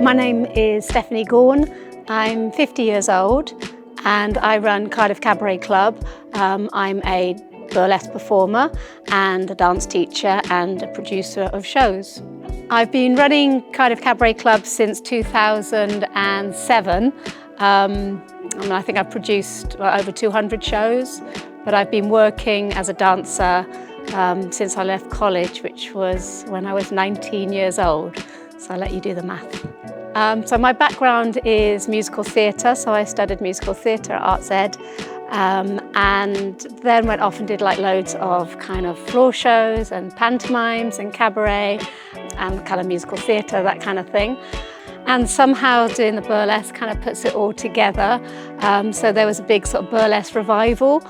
My name is Stephanie Gaughan. I'm 50 years old and I run Cardiff Cabaret Club. I'm a burlesque performer and a dance teacher and a producer of shows. I've been running Cardiff Cabaret Club since 2007. I think I've produced over 200 shows, but I've been working as a dancer since I left college, which was when I was 19 years old. So I'll let you do the math. So my background is musical theatre, so I studied musical theatre at Arts Ed, and then went off and did like loads of kind of floor shows and pantomimes and cabaret and kind of musical theatre, that kind of thing. And somehow doing the burlesque kind of puts it all together. So there was a big sort of burlesque revival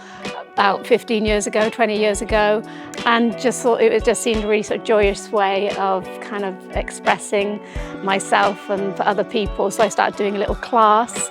about 15 years ago, 20 years ago, and just thought it just seemed a really sort of joyous way of kind of expressing myself and for other people. So I started doing a little class,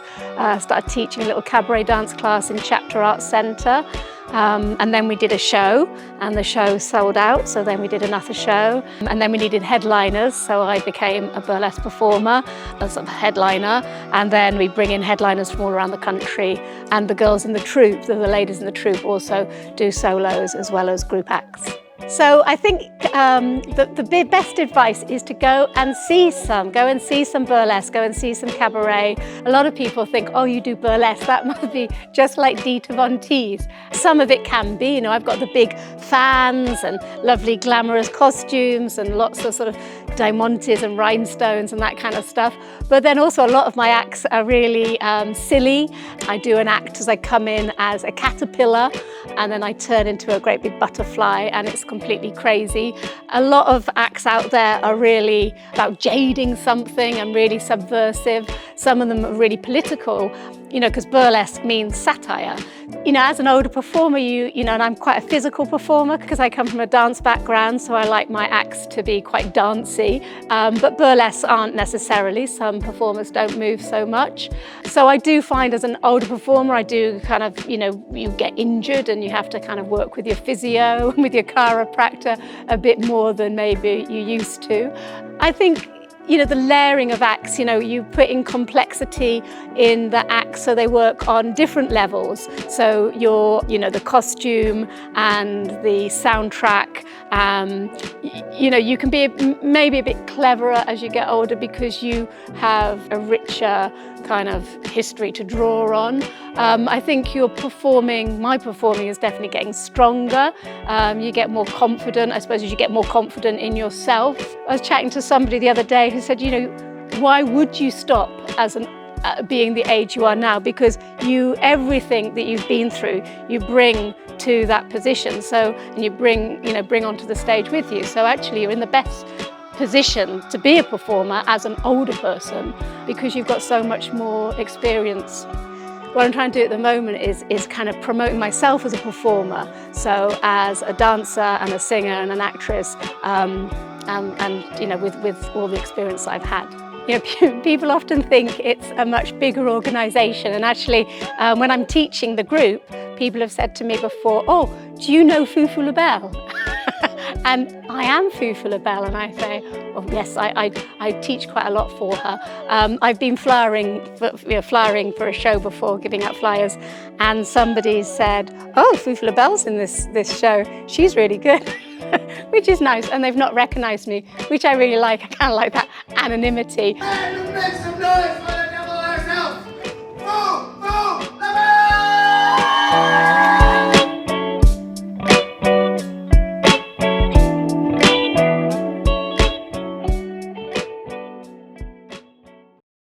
started teaching a little cabaret dance class in Chapter Arts Centre. And then we did a show and the show sold out, so then we did another show, and then we needed headliners, so I became a burlesque performer, a sort of headliner, and then we bring in headliners from all around the country, and the girls in the troupe, the ladies in the troupe also do solos as well as group acts. So I think the best advice is to go and see some burlesque, go and see some cabaret. A lot of people think, oh, you do burlesque, that must be just like Dita Von Teese. Some of it can be, you know, I've got the big fans and lovely glamorous costumes and lots of sort of diamantes and rhinestones and that kind of stuff. But then also a lot of my acts are really silly. I do an act as I come in as a caterpillar and then I turn into a great big butterfly, and it's completely crazy. A lot of acts out there are really about jading something and really subversive. Some of them are really political, you know, because burlesque means satire. You know, as an older performer, you know, and I'm quite a physical performer because I come from a dance background, so I like my acts to be quite dancey. But burlesque aren't necessarily. Some performers don't move so much. So I do find as an older performer, I do kind of, you know, you get injured and you have to kind of work with your physio and with your chiropractor a bit more than maybe you used to. I think, you know, the layering of acts, you know, you put in complexity in the acts so they work on different levels. So you know, the costume and the soundtrack, you know, you can be maybe a bit cleverer as you get older because you have a richer kind of history to draw on. I think my performing is definitely getting stronger. You get more confident, I suppose, as you get more confident in yourself. I was chatting to somebody the other day who said, you know, why would you stop as being the age you are now? Because everything that you've been through, you bring to that position. So, and you bring onto the stage with you. So actually you're in the best position to be a performer as an older person because you've got so much more experience. What I'm trying to do at the moment is kind of promoting myself as a performer. So as a dancer and a singer and an actress, and you know, with all the experience that I've had. You know, people often think it's a much bigger organisation, and actually when I'm teaching the group, people have said to me before, oh, do you know Foo Foo Labelle? And I am Foo Foo Labelle, and I say, oh yes, I teach quite a lot for her. I've been flyering for a show before, giving out flyers, and somebody said, oh, Foo Foo Labelle's in this show, she's really good. Which is nice, and they've not recognised me, which I really like. I kind of like that anonymity. Make some noise for the